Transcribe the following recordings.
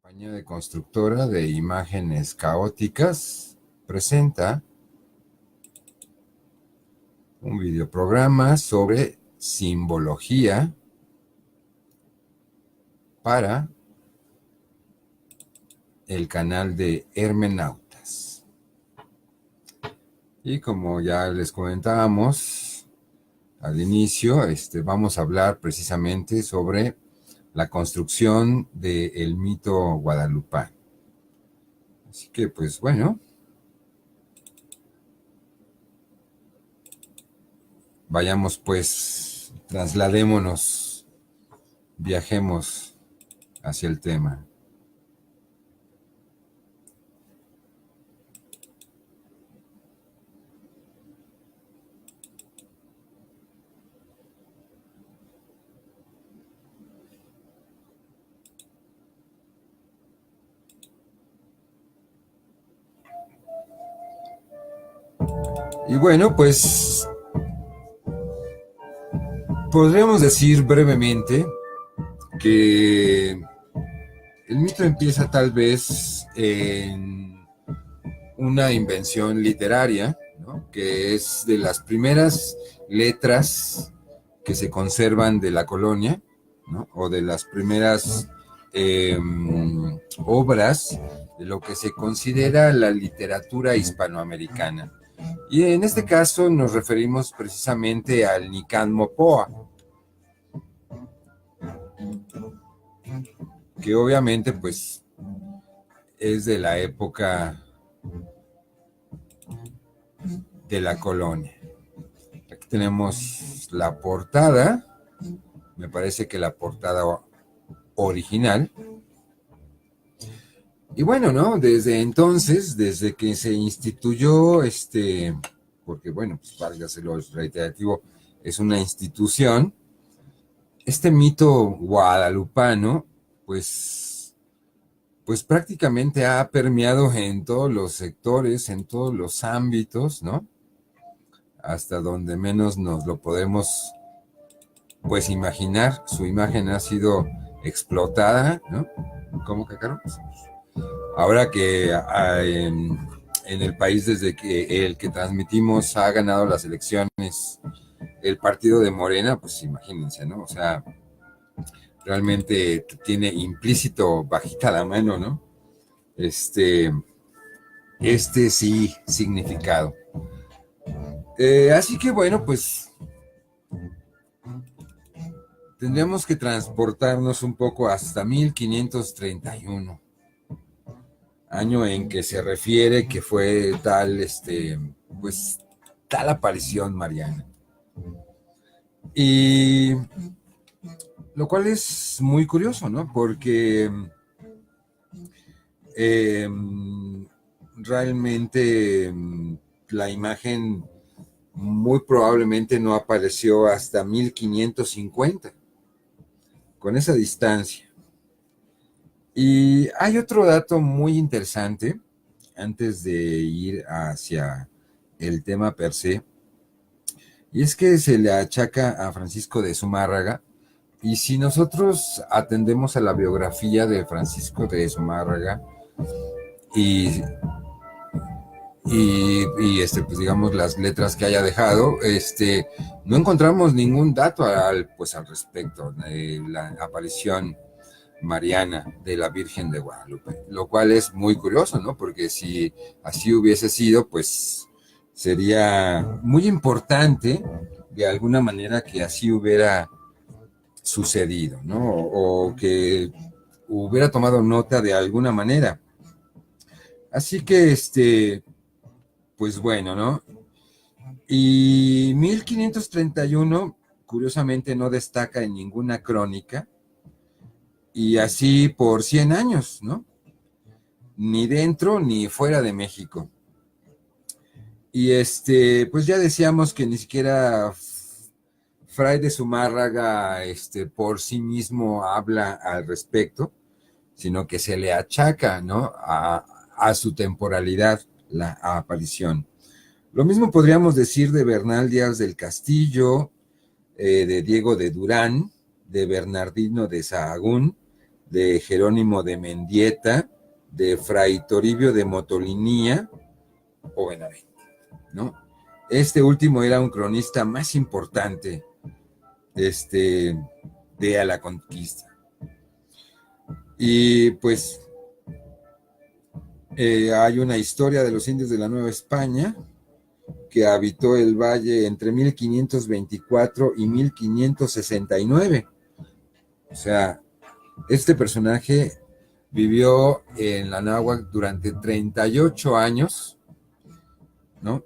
Compañía de constructora de imágenes caóticas presenta un videoprograma sobre simbología para el canal de Hermenautas. Y como ya les comentábamos al inicio, vamos a hablar precisamente sobre la construcción del mito guadalupano. Así que, pues bueno, vayamos pues, trasladémonos, viajemos hacia el tema. Y bueno, pues podríamos decir brevemente que el mito empieza tal vez en una invención literaria, ¿no? Que es de las primeras letras que se conservan de la colonia, ¿no? O de las primeras obras de lo que se considera la literatura hispanoamericana. Y en este caso nos referimos precisamente al Nican Mopoa, que obviamente pues es de la época de la colonia. Aquí tenemos la portada, me parece que la portada original. Y bueno, ¿no? Desde entonces, desde que se instituyó porque bueno, pues válgaselo reiterativo, es una institución, este mito guadalupano, pues prácticamente ha permeado en todos los sectores, en todos los ámbitos, ¿no? Hasta donde menos nos lo podemos, pues, imaginar. Su imagen ha sido explotada, ¿no? ¿Cómo que, Carlos? Ahora que en el país desde que el que transmitimos ha ganado las elecciones el partido de Morena, pues imagínense, ¿no? O sea, realmente tiene implícito bajita la mano, ¿no? Este sí significado. Así que bueno, pues tendríamos que transportarnos un poco hasta 1531, año en que se refiere que fue tal, pues tal aparición mariana. Y lo cual es muy curioso, ¿no? Porque realmente la imagen muy probablemente no apareció hasta 1550, con esa distancia. Y hay otro dato muy interesante, antes de ir hacia el tema per se, y es que se le achaca a Francisco de Zumárraga, y si nosotros atendemos a la biografía de Francisco de Zumárraga y pues digamos las letras que haya dejado, no encontramos ningún dato pues al respecto de la aparición mariana de la Virgen de Guadalupe, lo cual es muy curioso, ¿no? Porque si así hubiese sido, pues sería muy importante de alguna manera que así hubiera sucedido, ¿no? O que hubiera tomado nota de alguna manera. Así que, pues bueno, ¿no? Y 1531, curiosamente, no destaca en ninguna crónica, y así por 100 años, ¿no? Ni dentro ni fuera de México. Y pues ya decíamos que ni siquiera Fray de Zumárraga, por sí mismo habla al respecto, sino que se le achaca, ¿no? A su temporalidad la aparición. Lo mismo podríamos decir de Bernal Díaz del Castillo, de Diego de Durán, de Bernardino de Sahagún, de Jerónimo de Mendieta, de Fray Toribio de Motolinía o Benavente, ¿no? Este último era un cronista más importante de a la conquista. Y pues hay una historia de los indios de la Nueva España que habitó el valle entre 1524 y 1569. O sea, este personaje vivió en la náhuatl durante 38 años, ¿no?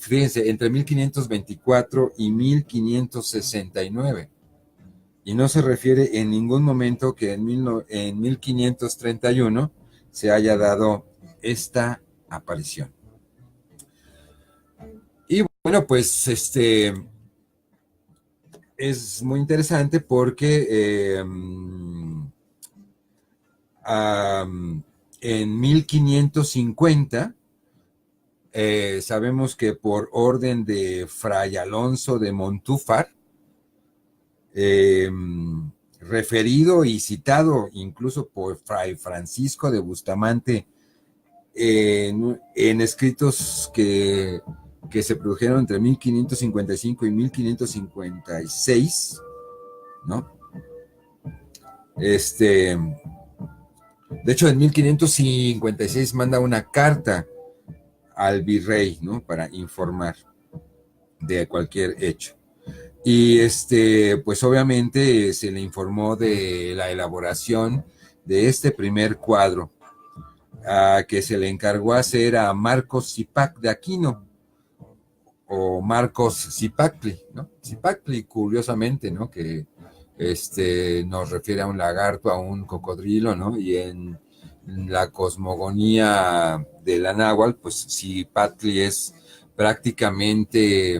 Fíjense, entre 1524 y 1569. Y no se refiere en ningún momento que en 1531 se haya dado esta aparición. Y bueno, pues es muy interesante porque en 1550 sabemos que por orden de Fray Alonso de Montúfar, referido y citado incluso por Fray Francisco de Bustamante en escritos que se produjeron entre 1555 y 1556, ¿no? De hecho, en 1556 manda una carta al virrey, ¿no? Para informar de cualquier hecho. Y pues obviamente se le informó de la elaboración de este primer cuadro, que se le encargó hacer a Marcos Zipac de Aquino, o Marcos Zipacli, ¿no? Zipacli, curiosamente, ¿no? Que nos refiere a un lagarto, a un cocodrilo, ¿no? Y en la cosmogonía de la náhuatl, pues Zipacli es prácticamente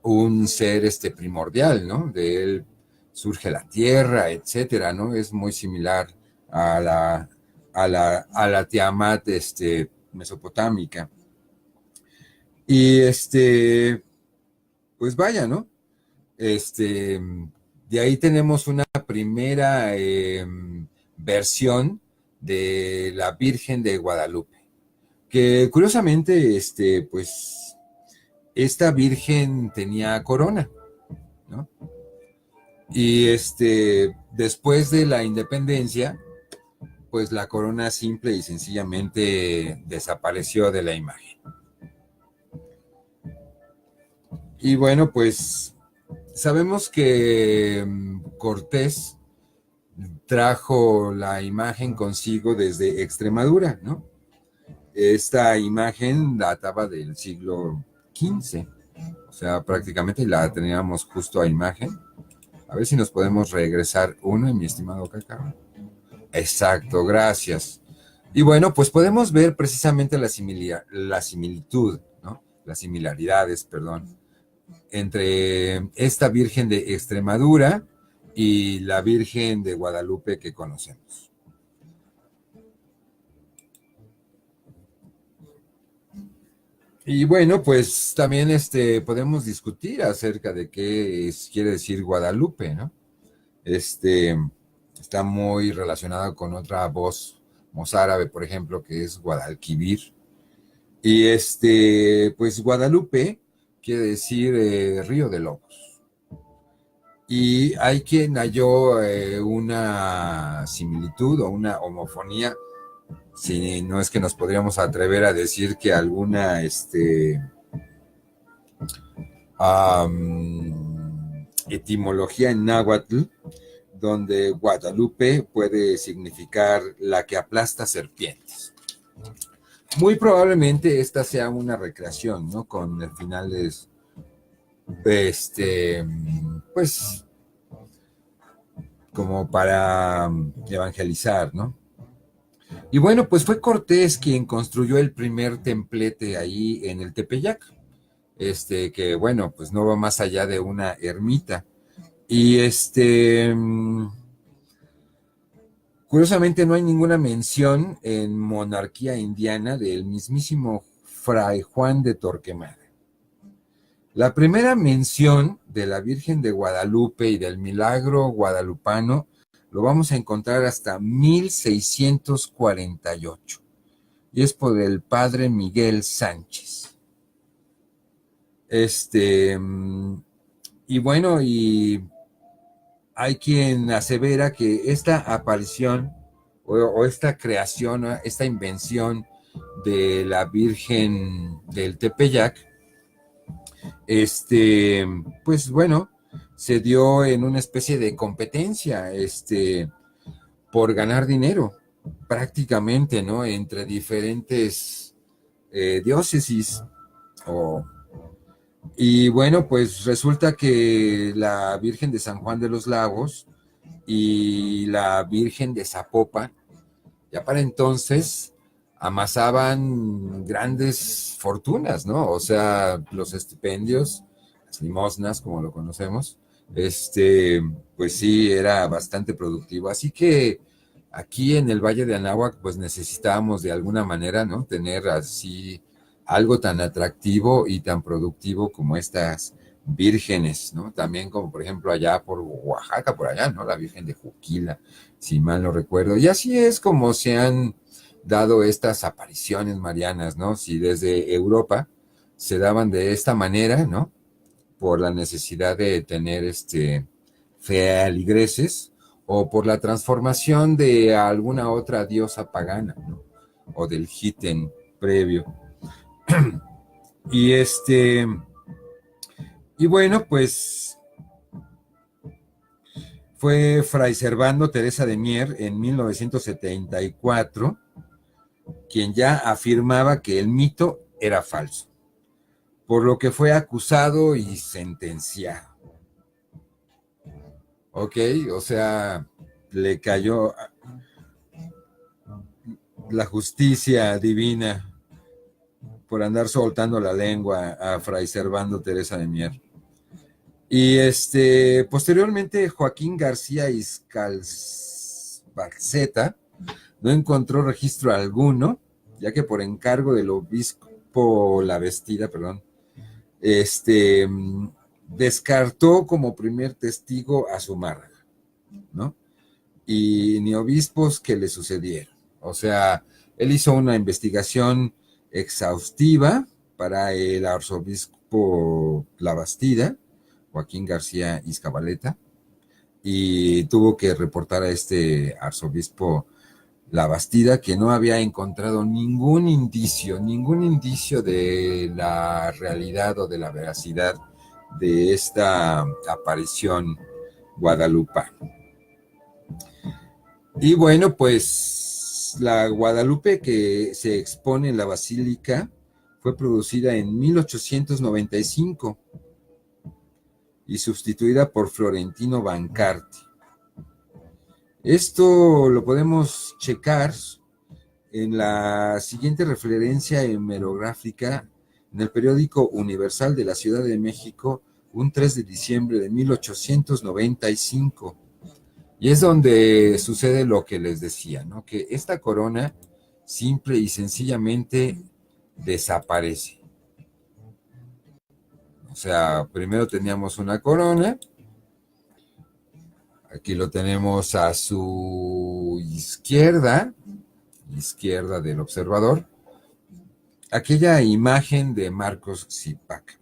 un ser primordial, ¿no? De él surge la tierra, etcétera, ¿no? Es muy similar a la Tiamat mesopotámica. Y pues vaya, ¿no? De ahí tenemos una primera versión de la Virgen de Guadalupe, que curiosamente, pues esta Virgen tenía corona, ¿no? Y después de la independencia, pues la corona simple y sencillamente desapareció de la imagen. Y bueno, pues sabemos que Cortés trajo la imagen consigo desde Extremadura, ¿no? Esta imagen databa del siglo XV, o sea, prácticamente la teníamos justo a imagen. A ver si nos podemos regresar uno, mi estimado Cacao. Exacto, gracias. Y bueno, pues podemos ver precisamente la similitud, ¿no? Las similaridades, perdón, entre esta Virgen de Extremadura y la Virgen de Guadalupe que conocemos. Y bueno, pues también podemos discutir acerca de qué quiere decir Guadalupe, ¿no? Está muy relacionado con otra voz mozárabe, por ejemplo, que es Guadalquivir. Y pues Guadalupe quiere decir río de lobos. Y hay quien halló una similitud o una homofonía, si no es que nos podríamos atrever a decir que alguna etimología en náhuatl, donde Guadalupe puede significar la que aplasta serpientes. Muy probablemente esta sea una recreación, ¿no? Con finales, pues, como para evangelizar, ¿no? Y bueno, pues fue Cortés quien construyó el primer templete ahí en el Tepeyac, que bueno, pues no va más allá de una ermita. Y curiosamente no hay ninguna mención en monarquía indiana del mismísimo Fray Juan de Torquemada. La primera mención de la Virgen de Guadalupe y del milagro guadalupano lo vamos a encontrar hasta 1648. Y es por el padre Miguel Sánchez. Y bueno, y hay quien asevera que esta aparición o esta creación, esta invención de la Virgen del Tepeyac, pues bueno, se dio en una especie de competencia, por ganar dinero, prácticamente, ¿no? Entre diferentes diócesis. O, y bueno, pues resulta que la Virgen de San Juan de los Lagos y la Virgen de Zapopan, ya para entonces amasaban grandes fortunas, ¿no? O sea, los estipendios, las limosnas, como lo conocemos, pues sí, era bastante productivo. Así que aquí en el Valle de Anáhuac, pues necesitábamos de alguna manera, ¿no? Tener así algo tan atractivo y tan productivo como estas vírgenes, ¿no? También como por ejemplo allá por Oaxaca, por allá, ¿no? La Virgen de Juquila, si mal no recuerdo. Y así es como se han dado estas apariciones marianas, ¿no? Si desde Europa se daban de esta manera, ¿no? Por la necesidad de tener feligreses o por la transformación de alguna otra diosa pagana, ¿no? O del Jiten previo. Y y bueno, pues fue Fray Servando Teresa de Mier en 1974 quien ya afirmaba que el mito era falso, por lo que fue acusado y sentenciado. Ok, o sea, le cayó la justicia divina por andar soltando la lengua a Fray Servando Teresa de Mier. Y posteriormente Joaquín García Iscalzeta no encontró registro alguno, ya que por encargo del obispo La Vestida, descartó como primer testigo a Zumárraga, ¿no? Y ni obispos que le sucedieron. O sea, él hizo una investigación exhaustiva para el arzobispo La Bastida, Joaquín García Izcabaleta, y tuvo que reportar a este arzobispo La Bastida que no había encontrado ningún indicio de la realidad o de la veracidad de esta aparición guadalupana. Y bueno, pues la Guadalupe que se expone en la basílica fue producida en 1895 y sustituida por Florentino Bancarti. Esto lo podemos checar en la siguiente referencia hemerográfica en el periódico Universal de la Ciudad de México, un 3 de diciembre de 1895. Y es donde sucede lo que les decía, ¿no? Que esta corona simple y sencillamente desaparece. O sea, primero teníamos una corona, aquí lo tenemos a su izquierda del observador, aquella imagen de Marcos Zipac.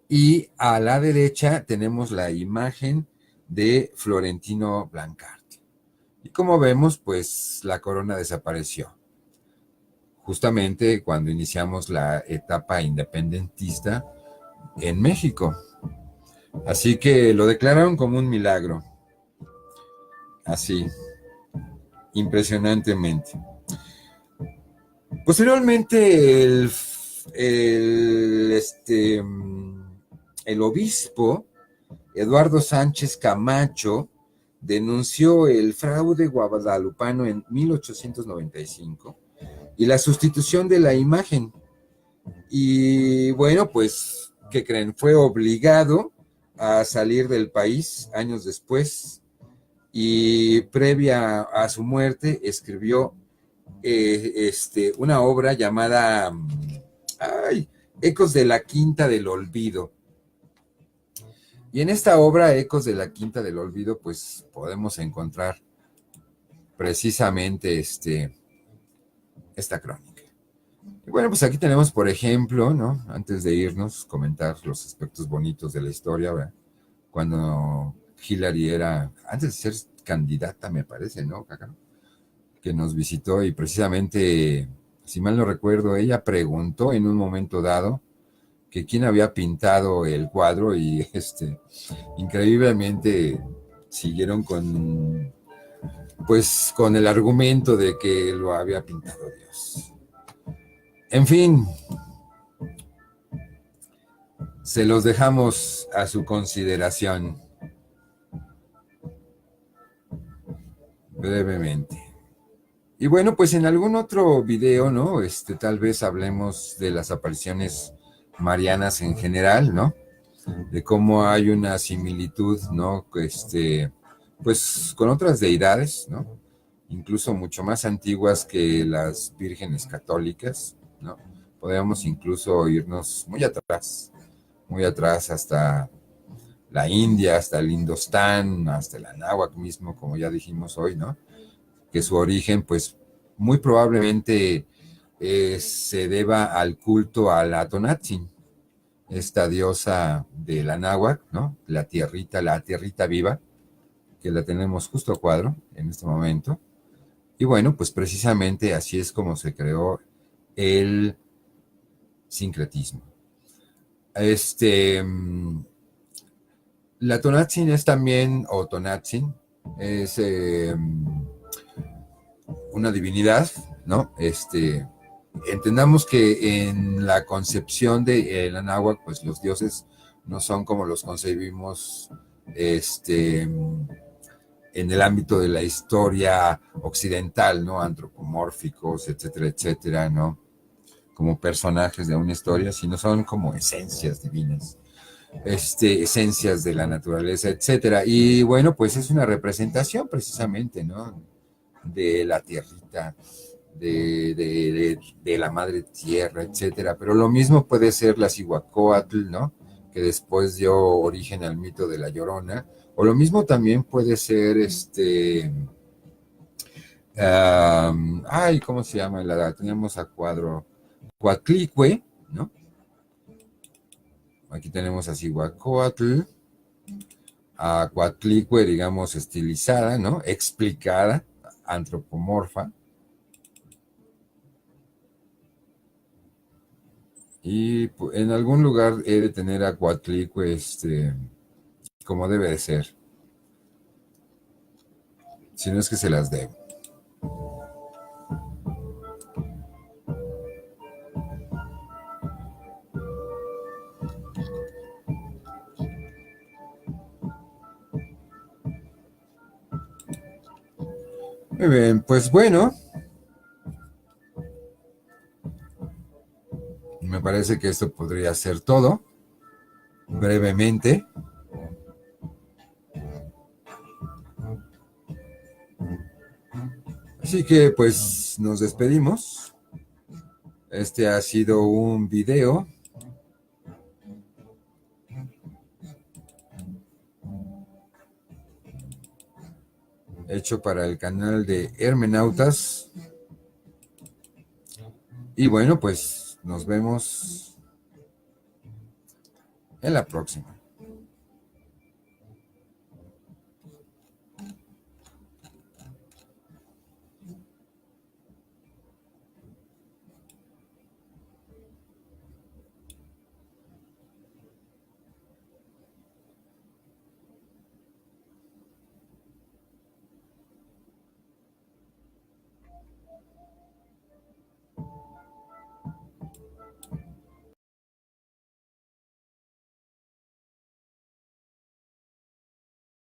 Y a la derecha tenemos la imagen de Florentino Bancarti. Y como vemos, pues la corona desapareció. Justamente cuando iniciamos la etapa independentista en México. Así que lo declararon como un milagro. Así, impresionantemente. Posteriormente, el obispo Eduardo Sánchez Camacho denunció el fraude guadalupano en 1895 y la sustitución de la imagen. Y bueno, pues, ¿qué creen? Fue obligado a salir del país años después y previa a su muerte escribió una obra llamada Ecos de la Quinta del Olvido. Y en esta obra, Ecos de la Quinta del Olvido, pues podemos encontrar precisamente esta crónica. Y bueno, pues aquí tenemos, por ejemplo, ¿no? Antes de irnos, comentar los aspectos bonitos de la historia, ¿verdad? Cuando Hillary era, antes de ser candidata, me parece, ¿no, Cacá? Que nos visitó y precisamente, si mal no recuerdo, ella preguntó en un momento dado que quién había pintado el cuadro y increíblemente siguieron con el argumento de que lo había pintado Dios. En fin, se los dejamos a su consideración brevemente. Y bueno, pues en algún otro video, ¿no? Tal vez hablemos de las apariciones marianas en general, ¿no? De cómo hay una similitud, ¿no? Pues con otras deidades, ¿no? Incluso mucho más antiguas que las vírgenes católicas, ¿no? Podríamos incluso irnos muy atrás hasta la India, hasta el Indostán, hasta el Anáhuac mismo, como ya dijimos hoy, ¿no? Que su origen, pues, muy probablemente se deba al culto a la Tonatzin, esta diosa del Anáhuac, ¿no? La tierrita viva, que la tenemos justo a cuadro en este momento. Y bueno, pues precisamente así es como se creó el sincretismo. La Tonatzin es también, o Tonatzin, es una divinidad, ¿no? Entendamos que en la concepción de el Anáhuac, pues los dioses no son como los concebimos, en el ámbito de la historia occidental, ¿no? Antropomórficos, etcétera, etcétera, ¿no? Como personajes de una historia, sino son como esencias divinas, esencias de la naturaleza, etcétera. Y bueno, pues es una representación precisamente, ¿no? De la tierrita, de la madre tierra, etcétera. Pero lo mismo puede ser la Cihuacóatl, ¿no? Que después dio origen al mito de la Llorona. O lo mismo también puede ser ¿cómo se llama? La teníamos a cuadro. Coatlicue, ¿no? Aquí tenemos a Cihuacóatl, a Coatlicue, digamos, estilizada, ¿no? Explicada, antropomorfa. Y en algún lugar he de tener a Coatlicue, como debe de ser. Si no es que se las debo. Muy bien, pues bueno, me parece que esto podría ser todo, brevemente. Así que pues nos despedimos. Este ha sido un video hecho para el canal de Hermenautas. Y bueno, pues nos vemos en la próxima.